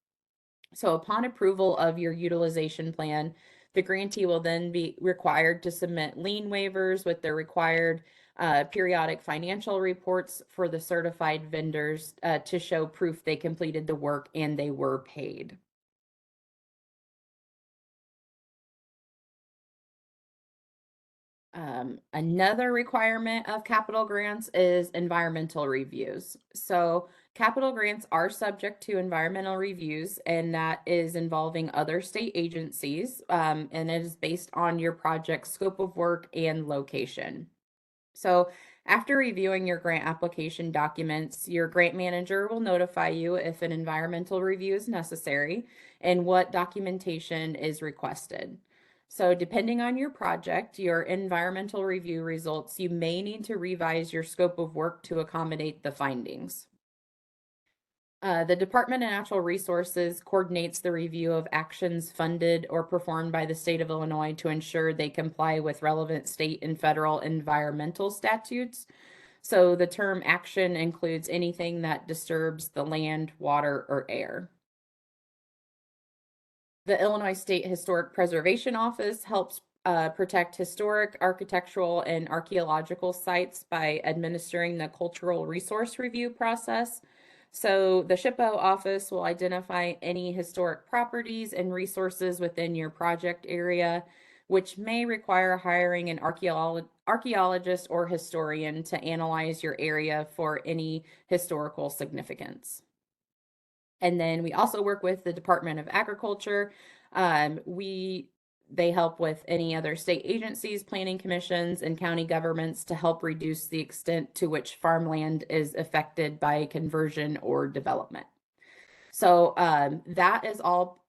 So upon approval of your utilization plan, the grantee will then be required to submit lien waivers with the required periodic financial reports for the certified vendors to show proof they completed the work and they were paid. Another requirement of capital grants is environmental reviews. So capital grants are subject to environmental reviews, and that is involving other state agencies, and it is based on your project's scope of work and location. So after reviewing your grant application documents, your grant manager will notify you if an environmental review is necessary and what documentation is requested. So depending on your project, your environmental review results, you may need to revise your scope of work to accommodate the findings. The Department of Natural Resources coordinates the review of actions funded or performed by the state of Illinois to ensure they comply with relevant state and federal environmental statutes. So the term action includes anything that disturbs the land, water, or air. The Illinois State Historic Preservation Office helps protect historic, architectural, and archaeological sites by administering the cultural resource review process. So the SHPO office will identify any historic properties and resources within your project area, which may require hiring an archaeologist or historian to analyze your area for any historical significance. And then we also work with the Department of Agriculture. They help with any other state agencies, planning commissions, and county governments to help reduce the extent to which farmland is affected by conversion or development. So that is all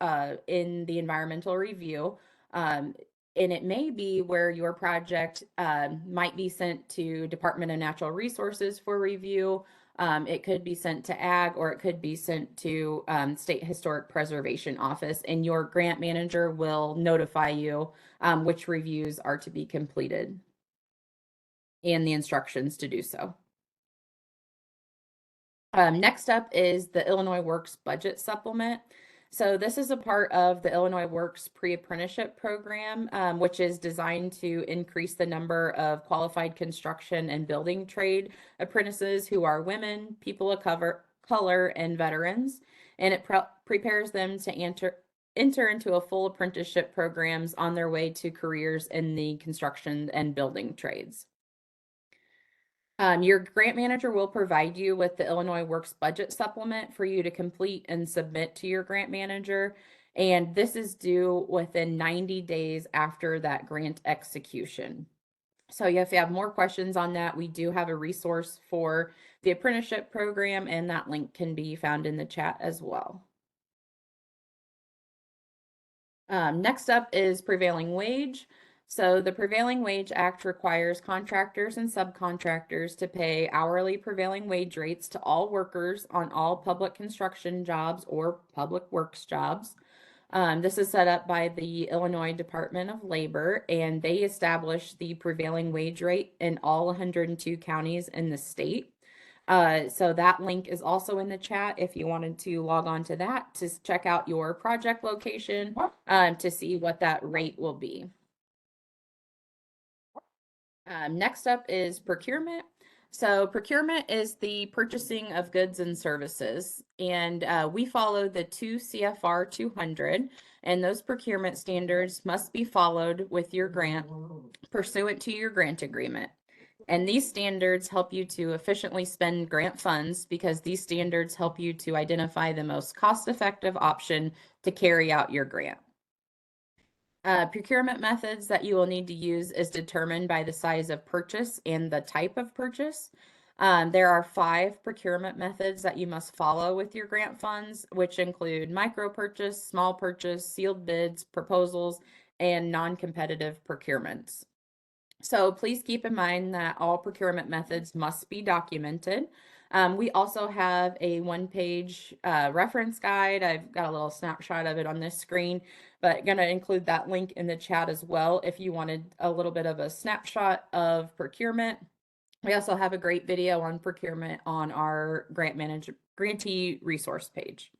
in the environmental review. Um, and it may be where your project might be sent to Department of Natural Resources for review. It could be sent to Ag, or it could be sent to State Historic Preservation Office, and your grant manager will notify you which reviews are to be completed and the instructions to do so. Next up is the Illinois Works Budget Supplement. So this is a part of the Illinois Works Pre-Apprenticeship Program, which is designed to increase the number of qualified construction and building trade apprentices who are women, people of color, and veterans. And it prepares them to enter into a full apprenticeship programs on their way to careers in the construction and building trades. Your grant manager will provide you with the Illinois Works Budget Supplement for you to complete and submit to your grant manager. And this is due within 90 days after that grant execution. So if you have more questions on that, we do have a resource for the apprenticeship program, and that link can be found in the chat as well. Next up is prevailing wage. So the Prevailing Wage Act requires contractors and subcontractors to pay hourly prevailing wage rates to all workers on all public construction jobs or public works jobs. This is set up by the Illinois Department of Labor, and they establish the prevailing wage rate in all 102 counties in the state. So that link is also in the chat if you wanted to log on to that to check out your project location to see what that rate will be. Next up is procurement. So procurement is the purchasing of goods and services, and we follow the 2 CFR 200, and those procurement standards must be followed with your grant pursuant to your grant agreement. And these standards help you to efficiently spend grant funds because these standards help you to identify the most cost-effective option to carry out your grant. Procurement methods that you will need to use is determined by the size of purchase and the type of purchase. There are 5 procurement methods that you must follow with your grant funds, which include micro purchase, small purchase, sealed bids, proposals, and non-competitive procurements. So please keep in mind that all procurement methods must be documented. We also have a one-page reference guide. I've got a little snapshot of it on this screen, but going to include that link in the chat as well if you wanted a little bit of a snapshot of procurement. We also have a great video on procurement on our grantee resource page.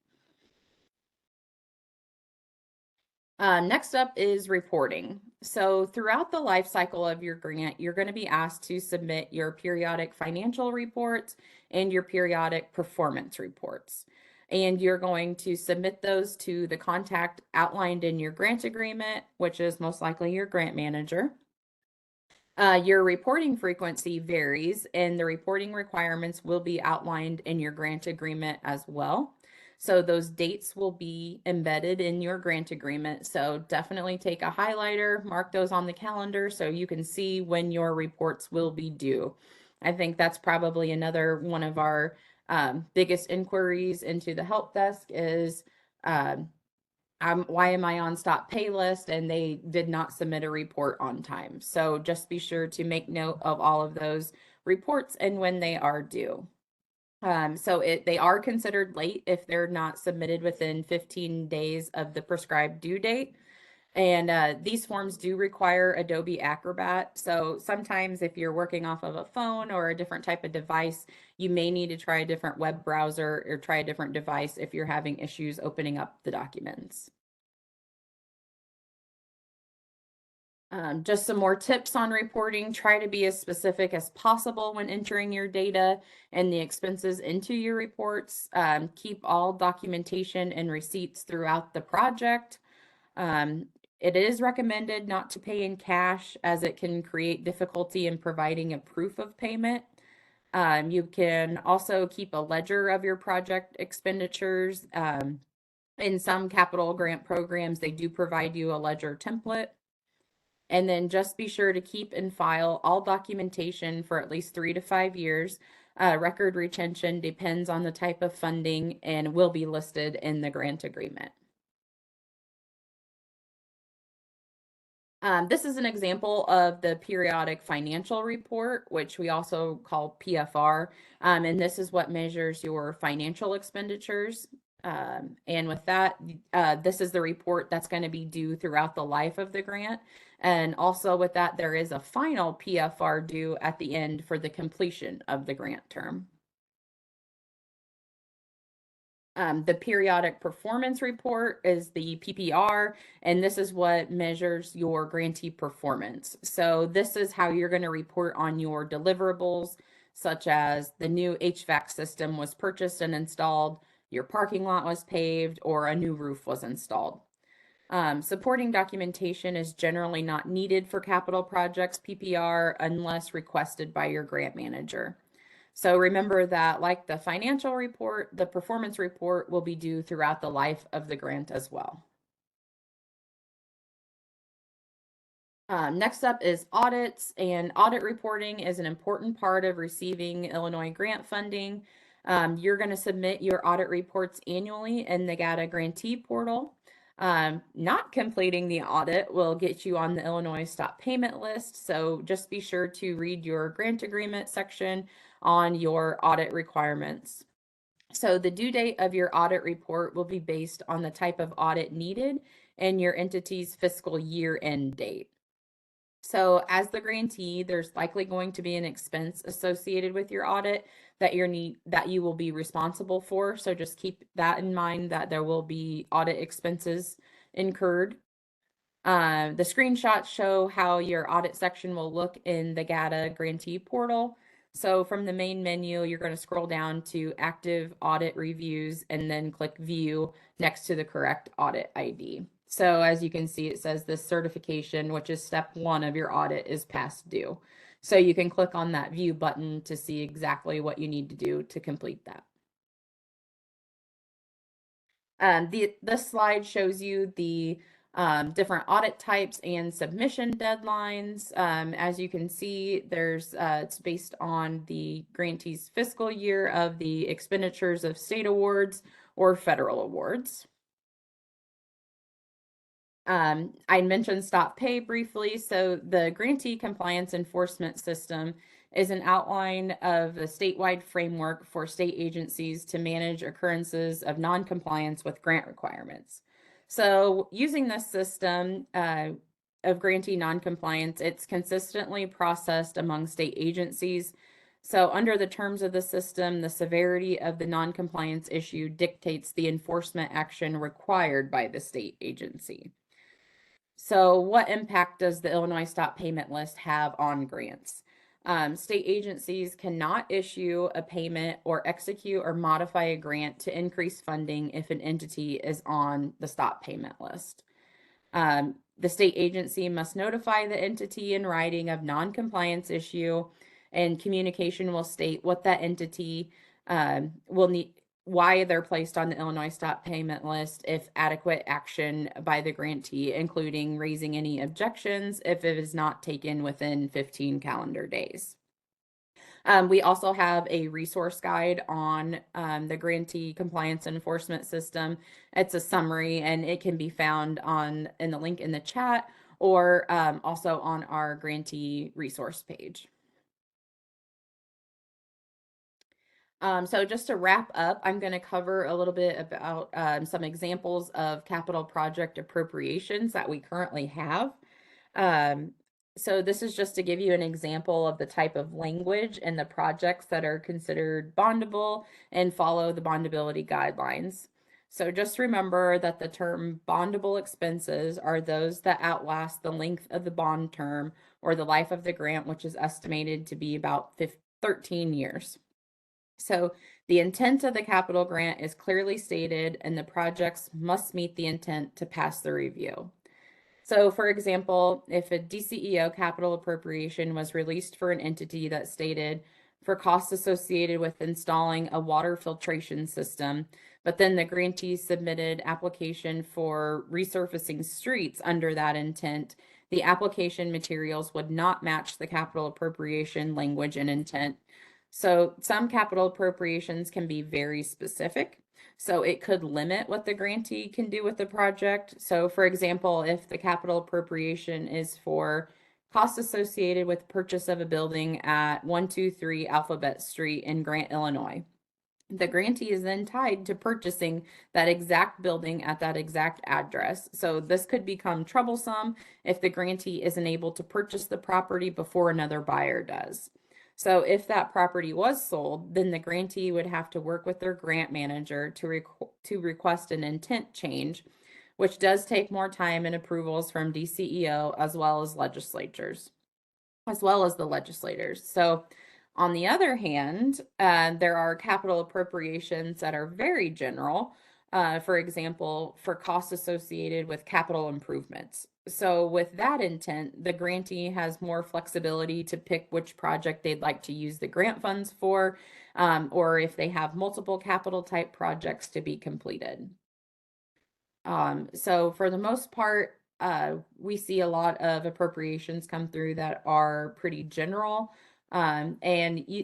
Next up is reporting. So throughout the life cycle of your grant, you're going to be asked to submit your periodic financial reports and your periodic performance reports. And you're going to submit those to the contact outlined in your grant agreement, which is most likely your grant manager. Your reporting frequency varies, and the reporting requirements will be outlined in your grant agreement as well. So those dates will be embedded in your grant agreement. So definitely take a highlighter, mark those on the calendar so you can see when your reports will be due. I think that's probably another one of our biggest inquiries into the help desk is why am I on stop pay list and they did not submit a report on time. So just be sure to make note of all of those reports and when they are due. They are considered late if they're not submitted within 15 days of the prescribed due date. And these forms do require Adobe Acrobat. So sometimes if you're working off of a phone or a different type of device, you may need to try a different web browser or try a different device if you're having issues opening up the documents. Just some more tips on reporting. Try to be as specific as possible when entering your data and the expenses into your reports. Keep all documentation and receipts throughout the project. Um, it is recommended not to pay in cash as it can create difficulty in providing a proof of payment. You can also keep a ledger of your project expenditures. In some capital grant programs, they do provide you a ledger template. And then just be sure to keep and file all documentation for at least 3 to 5 years. Record retention depends on the type of funding and will be listed in the grant agreement. This is an example of the periodic financial report, which we also call PFR. And this is what measures your financial expenditures. And with that, this is the report that's going to be due throughout the life of the grant. And also with that, there is a final PFR due at the end for the completion of the grant term. The periodic performance report is the PPR, and this is what measures your grantee performance. So this is how you're going to report on your deliverables, such as the new HVAC system was purchased and installed, your parking lot was paved, or a new roof was installed. Supporting documentation is generally not needed for capital projects PPR unless requested by your grant manager. So remember that, like the financial report, the performance report will be due throughout the life of the grant as well. Next up is audits, and audit reporting is an important part of receiving Illinois grant funding. You're going to submit your audit reports annually in the GATA grantee portal. Not completing the audit will get you on the Illinois stop payment list, so just be sure to read your grant agreement section on your audit requirements. So the due date of your audit report will be based on the type of audit needed and your entity's fiscal year end date. So as the grantee, there's likely going to be an expense associated with your audit that you will be responsible for. So just keep that in mind, that there will be audit expenses incurred. The screenshots show how your audit section will look in the GATA grantee portal. So from the main menu, you're going to scroll down to active audit reviews and then click view next to the correct audit ID. So as you can see, it says this certification, which is step 1 of your audit, is past due. So you can click on that view button to see exactly what you need to do to complete that. This slide shows you the different audit types and submission deadlines. As you can see, it's based on the grantee's fiscal year of the expenditures of state awards or federal awards. I mentioned stop pay briefly. So the grantee compliance enforcement system is an outline of a statewide framework for state agencies to manage occurrences of noncompliance with grant requirements. So using this system of grantee noncompliance, it's consistently processed among state agencies. So under the terms of the system, the severity of the noncompliance issue dictates the enforcement action required by the state agency. So what impact does the Illinois Stop Payment List have on grants? State agencies cannot issue a payment or execute or modify a grant to increase funding if an entity is on the stop payment list. The state agency must notify the entity in writing of non-compliance issue, and communication will state what that entity will need, why they're placed on the Illinois stop payment list, if adequate action by the grantee, including raising any objections if it is not taken within 15 calendar days. We also have a resource guide on the grantee compliance enforcement system. It's a summary, and it can be found in the link in the chat, or also on our grantee resource page. So just to wrap up, I'm going to cover a little bit about some examples of capital project appropriations that we currently have. Um, so this is just to give you an example of the type of language and the projects that are considered bondable and follow the bondability guidelines. So just remember that the term bondable expenses are those that outlast the length of the bond term or the life of the grant, which is estimated to be about 13 years. So the intent of the capital grant is clearly stated and the projects must meet the intent to pass the review. So for example, if a DCEO capital appropriation was released for an entity that stated for costs associated with installing a water filtration system, but then the grantee submitted application for resurfacing streets under that intent, the application materials would not match the capital appropriation language and intent. So some capital appropriations can be very specific. So it could limit what the grantee can do with the project. So for example, if the capital appropriation is for costs associated with purchase of a building at 123 Alphabet Street in Grant, Illinois, the grantee is then tied to purchasing that exact building at that exact address. So this could become troublesome if the grantee isn't able to purchase the property before another buyer does. So if that property was sold, then the grantee would have to work with their grant manager to request an intent change, which does take more time and approvals from DCEO as well as the legislators. So on the other hand, there are capital appropriations that are very general. For example, for costs associated with capital improvements. So with that intent, the grantee has more flexibility to pick which project they'd like to use the grant funds for, or if they have multiple capital type projects to be completed. So for the most part, we see a lot of appropriations come through that are pretty general. And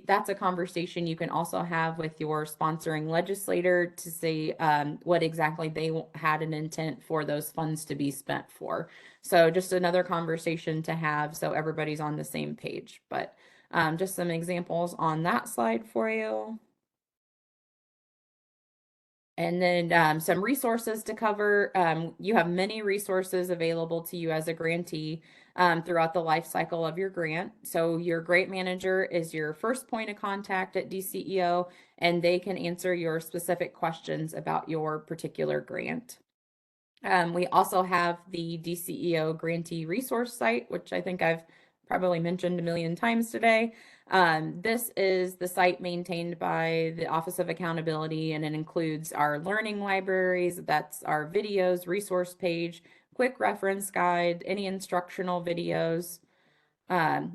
that's a conversation you can also have with your sponsoring legislator to see what exactly they had an intent for those funds to be spent for. So just another conversation to have so everybody's on the same page. But just some examples on that slide for you. And then some resources to cover. You have many resources available to you as a grantee throughout the life cycle of your grant. So your grant manager is your first point of contact at DCEO, and they can answer your specific questions about your particular grant. We also have the DCEO grantee resource site, which I think I've probably mentioned a million times today. This is the site maintained by the Office of Accountability, and it includes our learning libraries. That's our videos, resource page, quick reference guide, any instructional videos.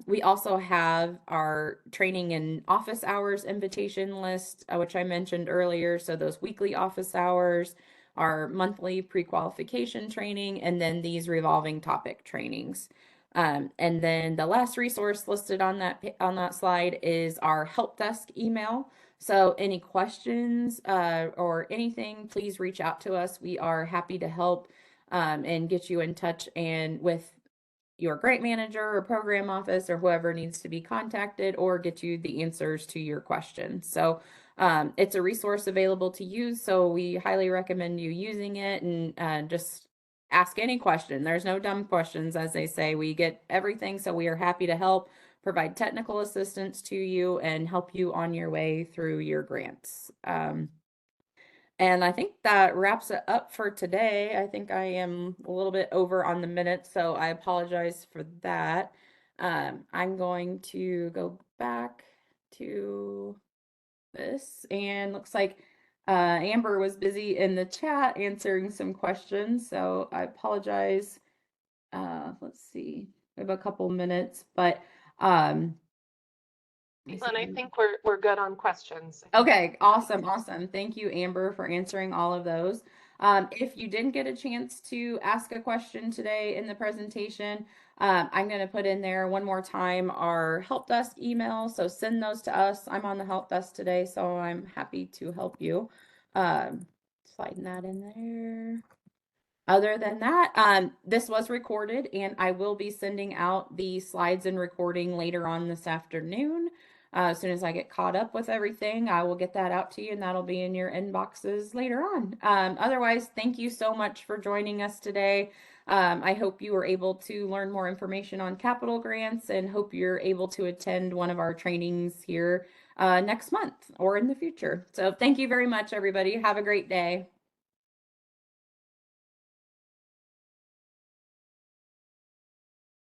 We also have our training and office hours invitation list, which I mentioned earlier. So those weekly office hours, our monthly pre-qualification training, and then these revolving topic trainings. And then the last resource listed on that slide is our help desk email. So any questions or anything, please reach out to us. We are happy to help and get you in touch and with your grant manager or program office or whoever needs to be contacted or get you the answers to your questions. So it's a resource available to use. So we highly recommend you using it and just ask any question. There's no dumb questions, as they say. We get everything. So we are happy to help provide technical assistance to you and help you on your way through your grants. And I think that wraps it up for today. I think I am a little bit over on the minutes, so I apologize for that. I'm going to go back to this, and looks like Amber was busy in the chat answering some questions, so I apologize. Let's see, we have a couple minutes, but Caitlin, I think we're good on questions. Okay, awesome. Thank you, Amber, for answering all of those. If you didn't get a chance to ask a question today in the presentation, I'm going to put in there one more time our help desk email. So send those to us. I'm on the help desk today, so I'm happy to help you. Sliding that in there. Other than that, this was recorded and I will be sending out the slides and recording later on this afternoon. As soon as I get caught up with everything, I will get that out to you and that'll be in your inboxes later on. Otherwise, thank you so much for joining us today. I hope you were able to learn more information on capital grants and hope you're able to attend one of our trainings here next month or in the future. So thank you very much, everybody. Have a great day.